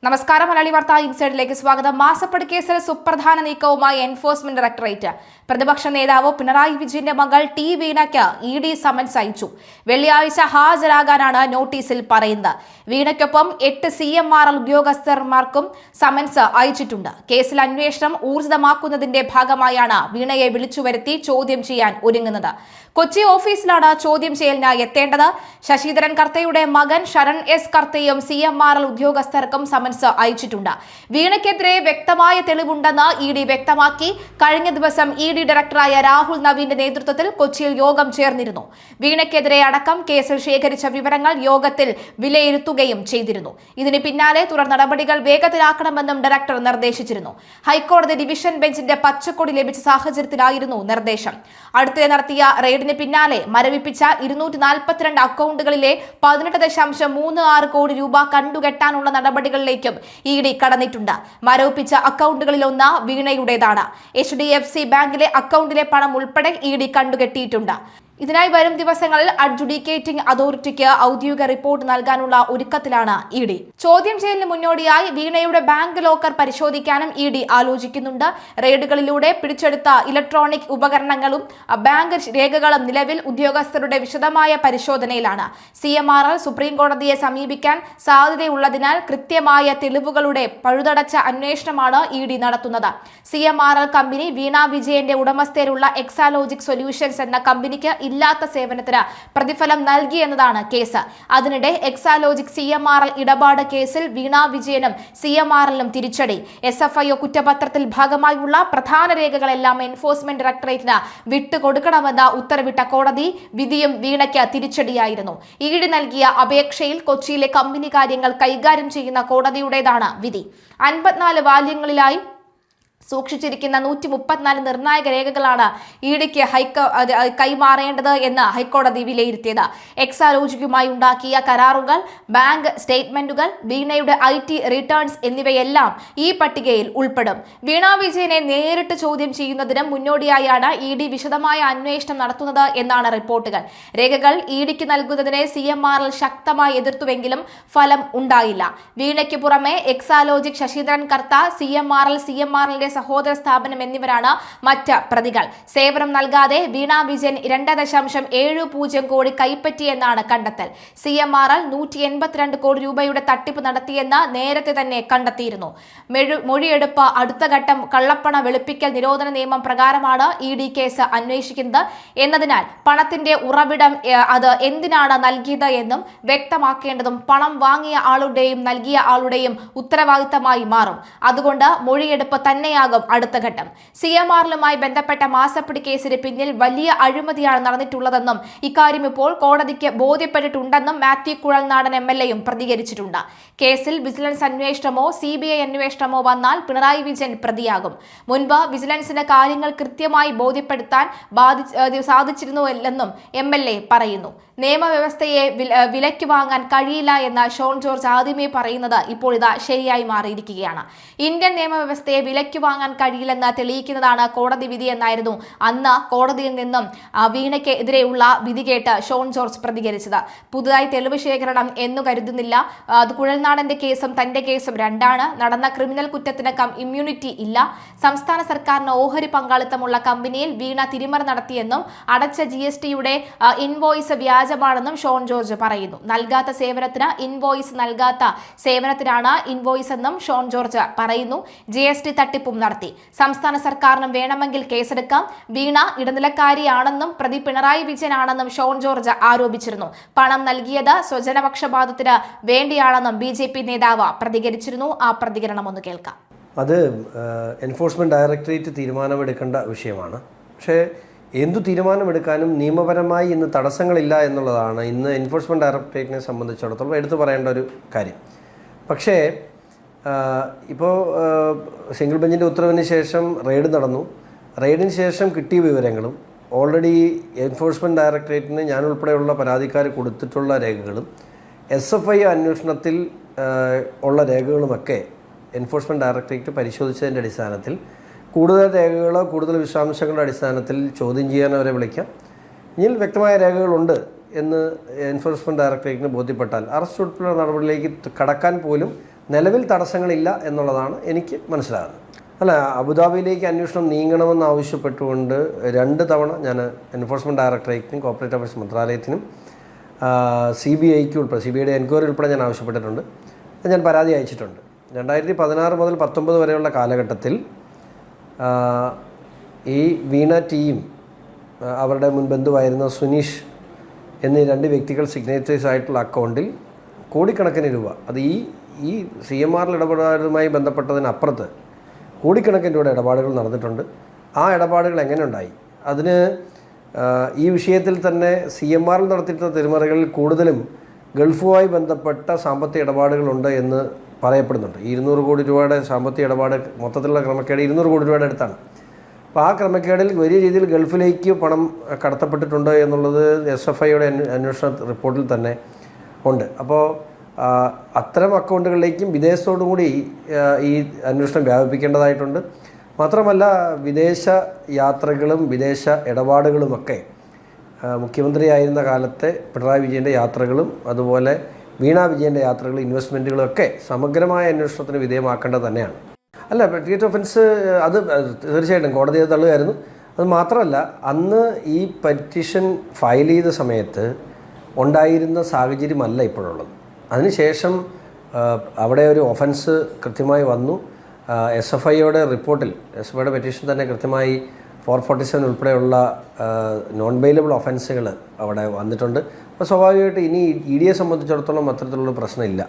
നമസ്കാരം. മലയാളി വാർത്ത ഇൻസൈഡിലേക്ക് സ്വാഗതം. മാസപ്പടി കേസിൽ സുപ്രധാന നീക്കവുമായി എൻഫോഴ്സ്മെന്റ് ഡയറക്ടറേറ്റ്. പ്രതിപക്ഷ നേതാവ് പിണറായി വിജയന്റെ മകൾ ടി വീണയ്ക്ക് ഇഡി സമൻസ് അയച്ചു. വെള്ളിയാഴ്ച ഹാജരാകാനാണ് നോട്ടീസിൽ പറയുന്നത്. വീണയ്ക്കൊപ്പം 8 CMRL ഉദ്യോഗസ്ഥർമാർക്കും സമൻസ് അയച്ചിട്ടുണ്ട്. കേസിൽ അന്വേഷണം ഊർജിതമാക്കുന്നതിന്റെ ഭാഗമായാണ് വീണയെ വിളിച്ചുവരുത്തി ചോദ്യം ചെയ്യാൻ ഒരുങ്ങുന്നത്. കൊച്ചി ഓഫീസിലാണ് ചോദ്യം ചെയ്യലിനായി എത്തേണ്ടത്. ശശിധരൻ കർത്തയുടെ മകൻ ശരൺ എസ് കർത്തയും CMRL ഉദ്യോഗസ്ഥർക്കും സമൻസ് അയച്ചിട്ടുണ്ട്. വീണയ്ക്കെതിരെ വ്യക്തമായ തെളിവുണ്ടെന്ന് ഇഡി വ്യക്തമാക്കി. കഴിഞ്ഞ ദിവസം ഇഡി ഡയറക്ടറായ രാഹുൽ നവീന്റെ നേതൃത്വത്തിൽ കൊച്ചിയിൽ യോഗം ചേർന്നിരുന്നു. വീണയ്ക്കെതിരെ അടക്കം കേസിൽ ശേഖരിച്ച വിവരങ്ങൾ യോഗത്തിൽ വിലയിരുത്തുകയും ചെയ്തിരുന്നു. ഇതിന് പിന്നാലെ തുടർ നടപടികൾ വേഗത്തിലാക്കണമെന്നും ഡയറക്ടർ നിർദ്ദേശിച്ചിരുന്നു. ഹൈക്കോടതി ഡിവിഷൻ ബെഞ്ചിന്റെ പച്ചക്കൊടി ലഭിച്ച സാഹചര്യത്തിലായിരുന്നു നിർദ്ദേശം. അടുത്തിടെ നടത്തിയ റെയ്ഡിന് പിന്നാലെ മരവിപ്പിച്ച 242 അക്കൗണ്ടുകളിലെ 18.36 കോടി രൂപ കണ്ടുകെട്ടാനുള്ള നടപടികളിലേക്കും ഇഡി കടന്നിട്ടുണ്ട്. മരവിപ്പിച്ച അക്കൗണ്ടുകളിലൊന്ന് വീണയുടേതാണ്. HDFC ബാങ്കിലെ അക്കൗണ്ടിലെ പണം ഉൾപ്പെടെ ഇഡി കണ്ടുകെട്ടിയിട്ടുണ്ട്. ഇതിനായി വരും ദിവസങ്ങളിൽ അഡ്ജുഡിക്കേറ്റിംഗ് അതോറിറ്റിക്ക് ഔദ്യോഗിക റിപ്പോർട്ട് നൽകാനുള്ള ഒരുക്കത്തിലാണ് ഇഡി. ചോദ്യം ചെയ്യലിന് മുന്നോടിയായി വീണയുടെ ബാങ്ക് ലോക്കർ പരിശോധിക്കാനും ഇഡി ആലോചിക്കുന്നുണ്ട്. റെയ്ഡുകളിലൂടെ പിടിച്ചെടുത്ത ഇലക്ട്രോണിക് ഉപകരണങ്ങളും ബാങ്ക് രേഖകളും നിലവിൽ ഉദ്യോഗസ്ഥരുടെ വിശദമായ പരിശോധനയിലാണ്. CMRL സുപ്രീം കോടതിയെ സമീപിക്കാൻ സാധ്യതയുള്ളതിനാൽ കൃത്യമായ തെളിവുകളുടെ പഴുതടച്ച അന്വേഷണമാണ് ഇഡി നടത്തുന്നത്. CMRL കമ്പനി വീണ വിജയന്റെ ഉടമസ്ഥയിലുള്ള എക്സാലോജിക് സൊല്യൂഷൻസ് എന്ന കമ്പനിക്ക് ഇല്ലാത്ത സേവനത്തിന് പ്രതിഫലം നൽകി എന്നതാണ് കേസ്. അതിനിടെ എക്സാലോജിക് CMRL ഇടപാട് കേസിൽ വീണ വിജയനും CMRLനും തിരിച്ചടി. SFIO കുറ്റപത്രത്തിൽ ഭാഗമായുള്ള പ്രധാന രേഖകളെല്ലാം എൻഫോഴ്സ്മെന്റ് ഡയറക്ടറേറ്റിന് വിട്ടുകൊടുക്കണമെന്ന് ഉത്തരവിട്ട കോടതി വിധിയും വീണയ്ക്ക് തിരിച്ചടിയായിരുന്നു. ഇഡി നൽകിയ അപേക്ഷയിൽ കൊച്ചിയിലെ കമ്പനി കാര്യങ്ങൾ കൈകാര്യം ചെയ്യുന്ന കോടതിയുടേതാണ് വിധി. 54 വാല്യങ്ങളിലായി സൂക്ഷിച്ചിരിക്കുന്ന 134 നിർണായക രേഖകളാണ് ഇഡിക്ക് കൈമാറേണ്ടത് എന്ന് ഹൈക്കോടതി വിലയിരുത്തിയത്. എക്സാലോജിക്കുമായി ഉണ്ടാക്കിയ കരാറുകൾ, ബാങ്ക് സ്റ്റേറ്റ്മെന്റുകൾ, വീണയുടെ IT റിട്ടേൺസ് എന്നിവയെല്ലാം ഈ പട്ടികയിൽ ഉൾപ്പെടും. വീണ വിജയനെ നേരിട്ട് ചോദ്യം ചെയ്യുന്നതിന് മുന്നോടിയായാണ് ഇഡി വിശദമായ അന്വേഷണം നടത്തുന്നത് എന്നാണ് റിപ്പോർട്ടുകൾ. രേഖകൾ ഇഡിക്ക് നൽകുന്നതിനെ CMRL ശക്തമായി എതിർത്തുവെങ്കിലും ഫലം ഉണ്ടായില്ല. വീണയ്ക്ക് പുറമെ എക്സാലോജിക്, ശശിധരൻ കർത്ത, CMRLന്റെ സഹോദര സ്ഥാപനം എന്നിവരാണ് മറ്റ് പ്രതികൾ. സേവനം നൽകാതെ വീണ വിജയൻ 2.70 കോടി കൈപ്പറ്റിയെന്നാണ് കണ്ടെത്തൽ. CMRL 182 കോടി രൂപയുടെ തട്ടിപ്പ് നടത്തിയെന്ന് നേരത്തെ തന്നെ കണ്ടെത്തിയിരുന്നു. മൊഴിയെടുപ്പ് അടുത്ത ഘട്ടം കള്ളപ്പണ വെളുപ്പിക്കൽ നിരോധന നിയമം പ്രകാരമാണ് ഇഡി കേസ് അന്വേഷിക്കുന്നത് എന്നതിനാൽ പണത്തിന്റെ ഉറവിടം അത് എന്തിനാണ് നൽകിയത് എന്നും വ്യക്തമാക്കേണ്ടതും പണം വാങ്ങിയ ആളുടെയും നൽകിയ ആളുടെയും ഉത്തരവാദിത്തമായി മാറും. അതുകൊണ്ട് മൊഴിയെടുപ്പ് തന്നെയാകും അടുത്ത ഘട്ടം. CMRLുമായി ബന്ധപ്പെട്ട മാസപ്പടി കേസിന് പിന്നിൽ വലിയ അഴിമതിയാണ് നടന്നിട്ടുള്ളതെന്നും ഇക്കാര്യം ഇപ്പോൾ കോടതിക്ക് ബോധ്യപ്പെട്ടിട്ടുണ്ടെന്നും മാത്യു കുഴൽനാടൻ MLAയും പ്രതികരിച്ചിട്ടുണ്ട്. കേസിൽ വിജിലൻസ് അന്വേഷണമോ CBI അന്വേഷണമോ വന്നാൽ പിണറായി വിജയൻ പ്രതിയാകും. മുൻപ് വിജിലൻസിന് കാര്യങ്ങൾ കൃത്യമായി ബോധ്യപ്പെടുത്താൻ സാധിച്ചിരുന്നുവെന്നും MLA പറയുന്നു. നിയമവ്യവസ്ഥയെ വിലയ്ക്ക് വാങ്ങാൻ കഴിയില്ല എന്ന ഷോൺ ജോർജ് ആദ്യമേ പറയുന്നത് ഇപ്പോൾ ഇതാ ശരിയായി മാറിയിരിക്കുകയാണ്. ഇന്ത്യൻ നിയമവ്യവസ്ഥയെ വിലയ്ക്ക് വാങ്ങാൻ കഴിയില്ലെന്ന് തെളിയിക്കുന്നതാണ് കോടതി വിധി എന്നായിരുന്നു അന്ന് കോടതിയിൽ നിന്നും വീണയ്ക്ക് എതിരെയുള്ള വിധി കേട്ട് ഷോൺ ജോർജ് പ്രതികരിച്ചത്. പുതുതായി തെളിവ് ശേഖരണം എന്നു കരുതുന്നില്ല. കുഴൽനാടന്റെ കേസും തന്റെ കേസും രണ്ടാണ്. നടന്ന ക്രിമിനൽ കുറ്റത്തിന് ഇമ്മ്യൂണിറ്റി ഇല്ല. സംസ്ഥാന സർക്കാരിന് ഓഹരി പങ്കാളിത്തമുള്ള കമ്പനിയിൽ വീണ തിരിമറി നടത്തിയെന്നും അടച്ച GSTയുടെ ഇൻവോയ്സ് വ്യാജമാണെന്നും ഷോൺ ജോർജ് പറയുന്നു. നൽകാത്ത സേവനത്തിന് ഇൻവോയ്സ്, നൽകാത്ത സേവനത്തിനാണ് ഇൻവോയ്സ് എന്നും ഷോൺ ജോർജ് പറയുന്നു. GST തട്ടിപ്പും നടത്തി. സംസ്ഥാന സർക്കാരിനും വേണമെങ്കിൽ കേസെടുക്കാം. വീണ ഇടനിലക്കാരിയാണെന്നും പ്രതി പിണറായി വിജയനാണെന്നും ഷോൺ ജോർജ് ആരോപിച്ചിരുന്നു. പണം നൽകിയത് സ്വജനപക്ഷപാതത്തിന് വേണ്ടിയാണെന്നും BJP നേതാവ് പ്രതികരിച്ചിരുന്നു. ആ പ്രതികരണം ഒന്ന് കേൾക്കാം. അത് എൻഫോഴ്സ്മെന്റ് ഡയറക്ടറേറ്റ് തീരുമാനമെടുക്കേണ്ട വിഷയമാണ്. പക്ഷേ എന്തു തീരുമാനമെടുക്കാനും നിയമപരമായി ഇന്ന് തടസ്സങ്ങളില്ല എന്നുള്ളതാണ് ഇന്ന് എൻഫോഴ്സ്മെന്റ് ഡയറക്ടറേറ്റിനെ സംബന്ധിച്ചിടത്തോളം എടുത്തു പറയേണ്ട ഒരു കാര്യം. പക്ഷേ ഇപ്പോൾ സിംഗിൾ ബെഞ്ചിൻ്റെ ഉത്തരവിന് ശേഷം റെയ്ഡ് നടന്നു. റെയ്ഡിന് ശേഷം കിട്ടിയ വിവരങ്ങളും ഓൾറെഡി എൻഫോഴ്സ്മെൻറ്റ് ഡയറക്ടറേറ്റിന് ഞാൻ ഉൾപ്പെടെയുള്ള പരാതിക്കാർ കൊടുത്തിട്ടുള്ള രേഖകളും SFI അന്വേഷണത്തിൽ ഉള്ള രേഖകളുമൊക്കെ എൻഫോഴ്സ്മെൻറ്റ് ഡയറക്ടറേറ്റ് പരിശോധിച്ചതിൻ്റെ അടിസ്ഥാനത്തിൽ കൂടുതൽ രേഖകളോ കൂടുതൽ വിശദാംശങ്ങളുടെ അടിസ്ഥാനത്തിൽ ചോദ്യം ചെയ്യാൻ അവരെ വിളിക്കാം. ഇതിൽ വ്യക്തമായ രേഖകളുണ്ട് എന്ന് എൻഫോഴ്സ്മെൻറ്റ് ഡയറക്ടറേറ്റിന് ബോധ്യപ്പെട്ടാൽ അറസ്റ്റ് ഉൾപ്പെടെയുള്ള നടപടിയിലേക്ക് കടക്കാൻ പോലും നിലവിൽ തടസ്സങ്ങളില്ല എന്നുള്ളതാണ് എനിക്ക് മനസ്സിലാകുന്നത്. അല്ല, അബുദാബിയിലേക്ക് അന്വേഷണം നീങ്ങണമെന്ന് ആവശ്യപ്പെട്ടുകൊണ്ട് 2 തവണ ഞാൻ എൻഫോഴ്സ്മെൻറ്റ് ഡയറക്ടറേറ്റിനും കോർപ്പറേറ്റ് അഫയേഴ്സ് മന്ത്രാലയത്തിനും CBIക്ക് ഉൾപ്പെടെ CBIയുടെ എൻക്വയറി ഉൾപ്പെടെ ഞാൻ ആവശ്യപ്പെട്ടിട്ടുണ്ട്. ഞാൻ പരാതി അയച്ചിട്ടുണ്ട്. 2016 മുതൽ 19 വരെയുള്ള കാലഘട്ടത്തിൽ ഈ വീണ ടീം, അവരുടെ മുൻ ബന്ധുവായിരുന്ന സുനീഷ് എന്നീ 2 വ്യക്തികൾ സിഗ്നേച്ചേഴ്സ് ആയിട്ടുള്ള അക്കൗണ്ടിൽ കോടിക്കണക്കിന് രൂപ, അത് ഈ CMR ഇടപാടുമായി ബന്ധപ്പെട്ടതിനപ്പുറത്ത് കോടിക്കണക്കിന് രൂപയുടെ ഇടപാടുകൾ നടന്നിട്ടുണ്ട്. ആ ഇടപാടുകൾ എങ്ങനെ ഉണ്ടായി? അതിന് ഈ വിഷയത്തിൽ തന്നെ CMRൽ നടത്തിയിട്ടുള്ള തിരിമറികളിൽ കൂടുതലും ഗൾഫുമായി ബന്ധപ്പെട്ട സാമ്പത്തിക ഇടപാടുകളുണ്ട് എന്ന് പറയപ്പെടുന്നുണ്ട്. 200 കോടി രൂപയുടെ സാമ്പത്തിക ഇടപാട്, മൊത്തത്തിലുള്ള ക്രമക്കേട് 200 കോടി രൂപയുടെ അടുത്താണ്. അപ്പോൾ ആ ക്രമക്കേടിൽ വലിയ രീതിയിൽ ഗൾഫിലേക്ക് പണം കടത്തപ്പെട്ടിട്ടുണ്ട് എന്നുള്ളത് SFIയുടെ അന്വേഷണ റിപ്പോർട്ടിൽ തന്നെ ഉണ്ട്. അപ്പോൾ അത്തരം അക്കൗണ്ടുകളിലേക്കും വിദേശത്തോടും കൂടി ഈ അന്വേഷണം വ്യാപിപ്പിക്കേണ്ടതായിട്ടുണ്ട്. മാത്രമല്ല, വിദേശ യാത്രകളും വിദേശ ഇടപാടുകളുമൊക്കെ മുഖ്യമന്ത്രിയായിരുന്ന കാലത്തെ പിണറായി വിജയൻ്റെ യാത്രകളും അതുപോലെ വീണ വിജയൻ്റെ യാത്രകളും ഇൻവെസ്റ്റ്മെൻറ്റുകളും ഒക്കെ സമഗ്രമായ അന്വേഷണത്തിന് വിധേയമാക്കേണ്ടത് തന്നെയാണ്. അല്ല, പെറ്റിക്കേറ്റ് ഒഫൻസ് അത് തീർച്ചയായിട്ടും കോടതി അത് തള്ളുകയായിരുന്നു. അത് മാത്രമല്ല, അന്ന് ഈ പെറ്റീഷൻ ഫയൽ ചെയ്ത സമയത്ത് ഉണ്ടായിരുന്ന സാഹചര്യമല്ല ഇപ്പോഴുള്ളത്. അതിനുശേഷം അവിടെ ഒരു ഒഫൻസ് കൃത്യമായി വന്നു. SFIയുടെ റിപ്പോർട്ടിൽ, SFIയുടെ പെറ്റീഷൻ തന്നെ കൃത്യമായി 447 ഉൾപ്പെടെയുള്ള നോൺ ബെയിലബിൾ ഒഫൻസുകൾ അവിടെ വന്നിട്ടുണ്ട്. അപ്പോൾ സ്വാഭാവികമായിട്ട് ഇനി EDയെ സംബന്ധിച്ചിടത്തോളം അത്തരത്തിലുള്ള പ്രശ്നമില്ല.